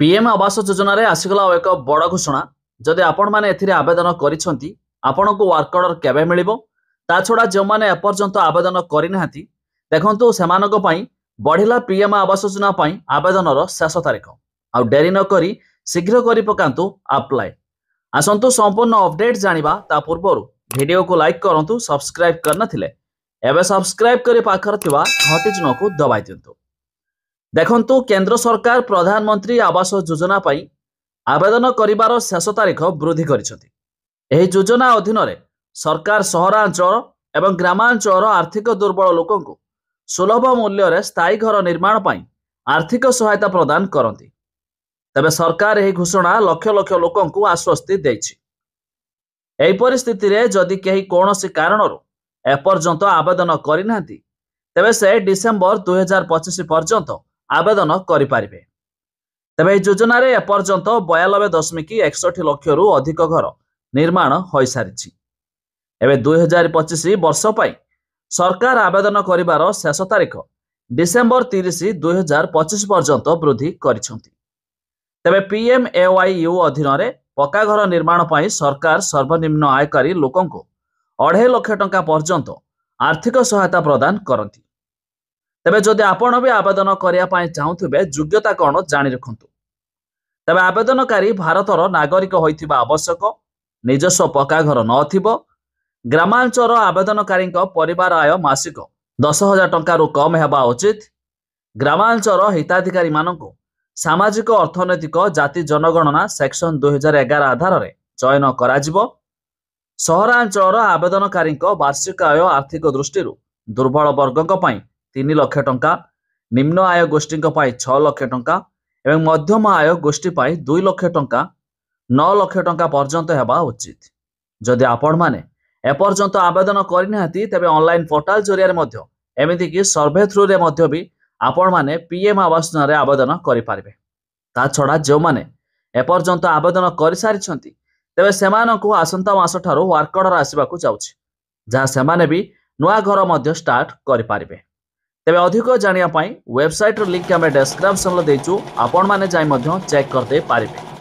PM Awas Yojana रे आसीगला एक बड़ घोषणा। जदि आपण माने एथिरे आवेदन करिसंती आपणको वर्क ऑर्डर केबे मिलिबो ता छडा जे माने एपर्यंत आवेदन करिनाहांती देखंतु सेमानको पई बढ़िला पीएम आवास योजना पई आवेदनर शेष तारीख आ डेरी न करी शीघ्र करि पकांतु अप्लाई। आसंतु संपूर्ण अपडेट जानिबा ता पूर्वरु वीडियो को लाइक करंतु सब्सक्राइब करनथिले एबे सब्सक्राइब करि पाखर थिबा घंटी चिन्ह को दबाइ दियंतु। देखंतु केंद्र सरकार प्रधानमंत्री आवास योजना पई आवेदन करिबार शेष तारीख वृद्धि करिसथि। एही योजना अधीन रे सरकार सहरांचल एवं ग्रामांचल आर्थिक दुर्बल लोकंकु सुलभ मूल्य रे स्थायी घर निर्माण पई आर्थिक सहायता प्रदान करंती। तबे सरकार एही घोषणा लक्ष लक्ष लोकंकु आश्वस्ति दैछि। एही परिस्थिति रे जदि केही कोनोसी कारणरो एपर्यंत आवेदन करिनांती तेबे से डिसेंबर 2025 पर्यंत आवेदन करिपारिबे। तेबे एही योजना रे एपर्यंत 92.61 लाख रु अधिक घर निर्माण होई सारिछि। एबे 2025 वर्ष पई सरकार आवेदन करिबार शेष तारीख डिसेंबर 30 2025 पर्यंत वृद्धि करिसंती। तेबे पीएमएवाईयू अधीन रे पक्का घर निर्माण पई सरकार सर्वनिम्न आयकारी लोकंको 2.5 लाख टंका पर्यंत आर्थिक सहायता प्रदान करंती। तेबे जदि आपण भी आवेदन करिया पई चाहुथिबे योग्यता कोन जानि रखंतु। तेबे आवेदनकारी भारतर नागरिक होइथिबा आवश्यक, निजस्व पक्का घर नथिबो, ग्रामांचल आवेदनकारी परिवार आय मासिक 10,000 टंका रु कम हेबा उचित, ग्रामांचल हिताधिकारी माननको सामाजिक अर्थनैतिक जाति जनगणना सेक्शन 2011 आधार रे चयन कराजिबो, सहरांचल आवेदनकारी वार्षिक आय आर्थिक दृष्टि दुर्बल वर्गक पई 3 लाख टंका, निम्न आय गोष्ठी 6 लाख टंका एवं मध्यम आय गोष्ठी 2 लाख टंका 9 लाख टंका पर्यंत हेबा उचित। जदि आपण माने एपर्यंत आवेदन करिनाहांती तेबे ऑनलाइन पोर्टल जरिया मध्य एमिति कि सर्वे थ्रू रे मध्य भी आपण माने पीएम आवास योजना रे आवेदन करि पारिबे। ता छडा जे माने एपर्यंत आवेदन करि सारिछंती तेबे सेमानकु आसंता मास ठारो वर्क ऑर्डर आसीबाकू जाउछि, जहा सेमाने भी नुआ घर मध्य स्टार्ट करि पारिबे। तेबे अधिक जानिया पई वेबसाइट रो लिंक आमे डिस्क्रिप्शन रे देइछु, आपण माने जाई मध्य चेक करते पारिबे।